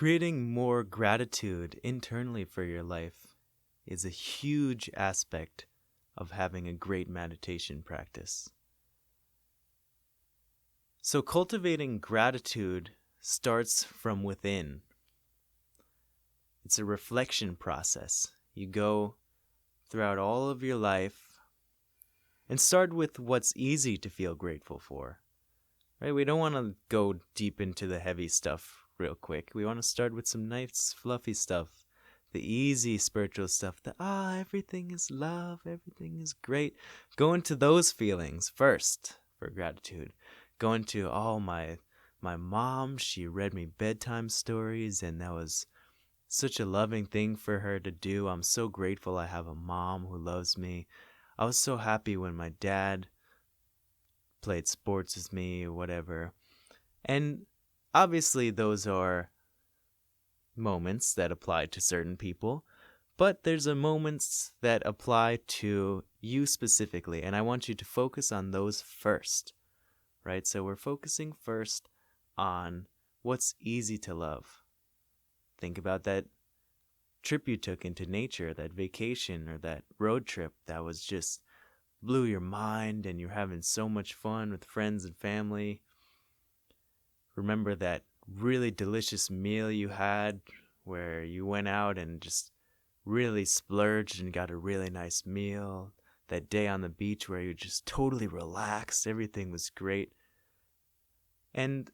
Creating more gratitude internally for your life is a huge aspect of having a great meditation practice. So, cultivating gratitude starts from within. It's a reflection process. You go throughout all of your life and start with what's easy to feel grateful for. Right? We don't want to go deep into the heavy stuff real quick. We want to start with some nice, fluffy stuff. The easy spiritual stuff. Everything is love. Everything is great. Go into those feelings first for gratitude. Go into, my mom, she read me bedtime stories, and that was such a loving thing for her to do. I'm so grateful I have a mom who loves me. I was so happy when my dad played sports with me or whatever. And obviously those are moments that apply to certain people, but there's a moments that apply to you specifically, and I want you to focus on those first, right? So we're focusing first on what's easy to love. Think about that trip you took into nature, that vacation or that road trip that was just blew your mind and you're having so much fun with friends and family. Remember that really delicious meal you had where you went out and just really splurged and got a really nice meal. That day on the beach where you just totally relaxed, everything was great. And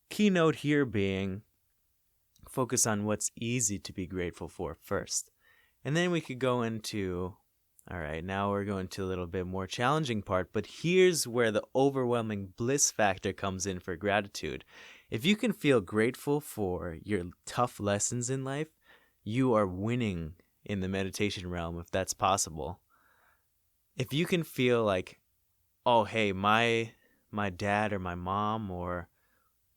keynote here being focus on what's easy to be grateful for first. And then we could go into, all right, now we're going to a little bit more challenging part, but here's where the overwhelming bliss factor comes in for gratitude. If you can feel grateful for your tough lessons in life, you are winning in the meditation realm if that's possible. If you can feel like, oh, hey, my dad or my mom or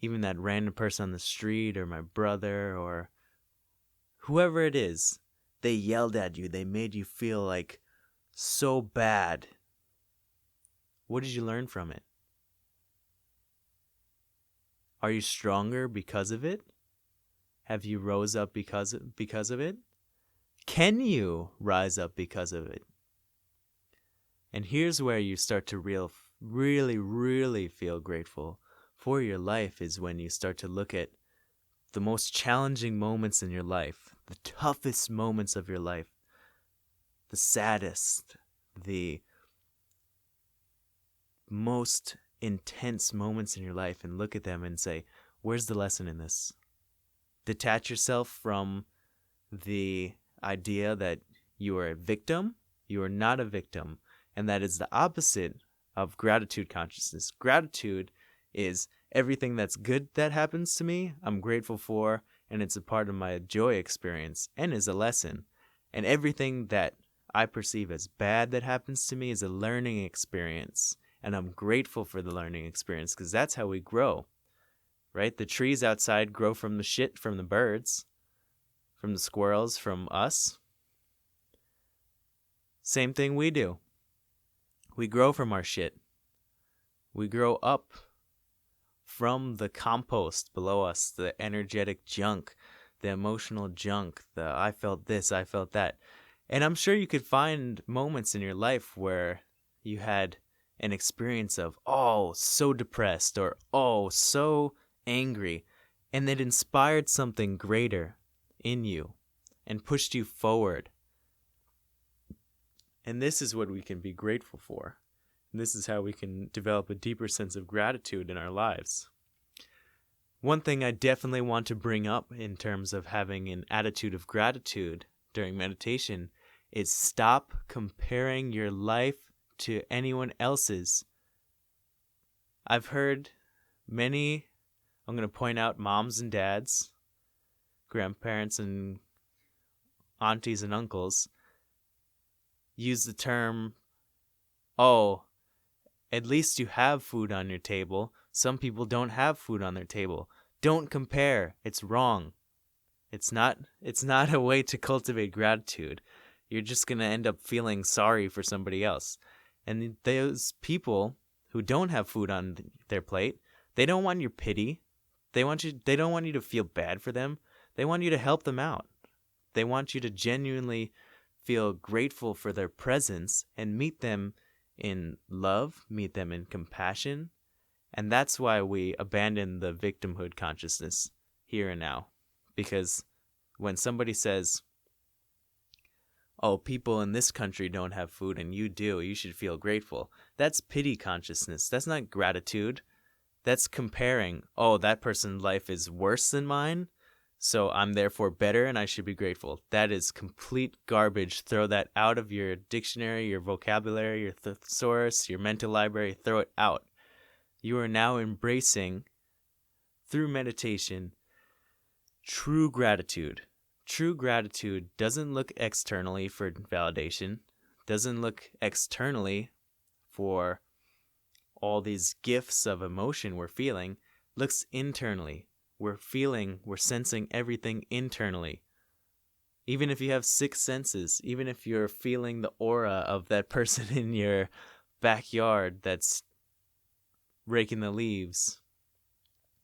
even that random person on the street or my brother or whoever it is, they yelled at you, they made you feel like so bad. What did you learn from it? Are you stronger because of it? Have you rose up because of it? Can you rise up because of it? And here's where you start to really feel grateful for your life is when you start to look at the most challenging moments in your life, the toughest moments of your life, the saddest, the most intense moments in your life, and look at them and say, where's the lesson in this? Detach yourself from the idea that you are a victim. You are not a victim. And that is the opposite of gratitude consciousness. Gratitude is everything that's good that happens to me, I'm grateful for, and it's a part of my joy experience and is a lesson. And everything that I perceive as bad that happens to me is a learning experience. And I'm grateful for the learning experience because that's how we grow, right? The trees outside grow from the shit from the birds, from the squirrels, from us. Same thing we do. We grow from our shit. We grow up from the compost below us, the energetic junk, the emotional junk, the I felt this, I felt that. And I'm sure you could find moments in your life where you had an experience of, oh, so depressed or, oh, so angry, and it inspired something greater in you and pushed you forward. And this is what we can be grateful for. And this is how we can develop a deeper sense of gratitude in our lives. One thing I definitely want to bring up in terms of having an attitude of gratitude during meditation is stop comparing your life to anyone else's. I've heard many, I'm going to point out moms and dads, grandparents and aunties and uncles, use the term, oh, at least you have food on your table. Some people don't have food on their table. Don't compare. It's wrong. It's not a way to cultivate gratitude. You're just going to end up feeling sorry for somebody else. And those people who don't have food on their plate, they don't want your pity. They don't want you to feel bad for them. They want you to help them out. They want you to genuinely feel grateful for their presence and meet them in love, meet them in compassion. And that's why we abandon the victimhood consciousness here and now. Because when somebody says, oh, people in this country don't have food and you do, you should feel grateful. That's pity consciousness. That's not gratitude. That's comparing, oh, that person's life is worse than mine, so I'm therefore better and I should be grateful. That is complete garbage. Throw that out of your dictionary, your vocabulary, your thesaurus, your mental library. Throw it out. You are now embracing, through meditation, true gratitude. True gratitude doesn't look externally for validation, doesn't look externally for all these gifts of emotion we're feeling, looks internally. We're sensing everything internally. Even if you have 6 senses, even if you're feeling the aura of that person in your backyard that's raking the leaves,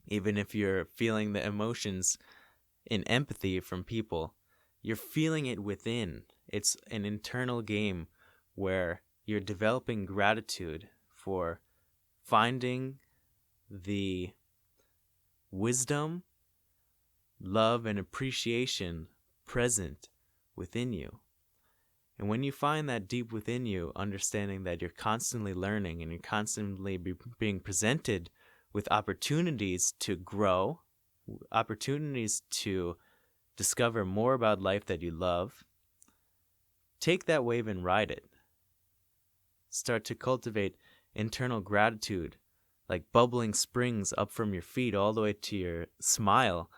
even if you're feeling the emotions in empathy from people, you're feeling it within. It's an internal game where you're developing gratitude for finding the wisdom, love, and appreciation present within you. And when you find that deep within you, understanding that you're constantly learning and you're constantly being presented with opportunities to grow, opportunities to discover more about life that you love, take that wave and ride it. Start to cultivate internal gratitude, like bubbling springs up from your feet all the way to your smile.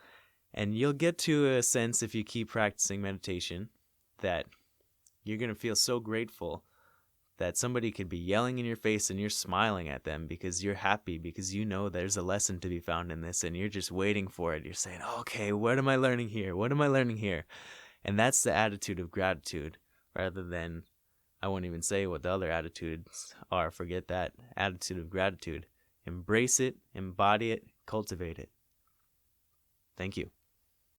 And you'll get to a sense, if you keep practicing meditation, that you're going to feel so grateful that somebody could be yelling in your face and you're smiling at them because you're happy, because you know there's a lesson to be found in this and you're just waiting for it. You're saying, okay, what am I learning here? What am I learning here? And that's the attitude of gratitude, rather than, I won't even say what the other attitudes are. Forget that. Attitude of gratitude. Embrace it, embody it, cultivate it. Thank you.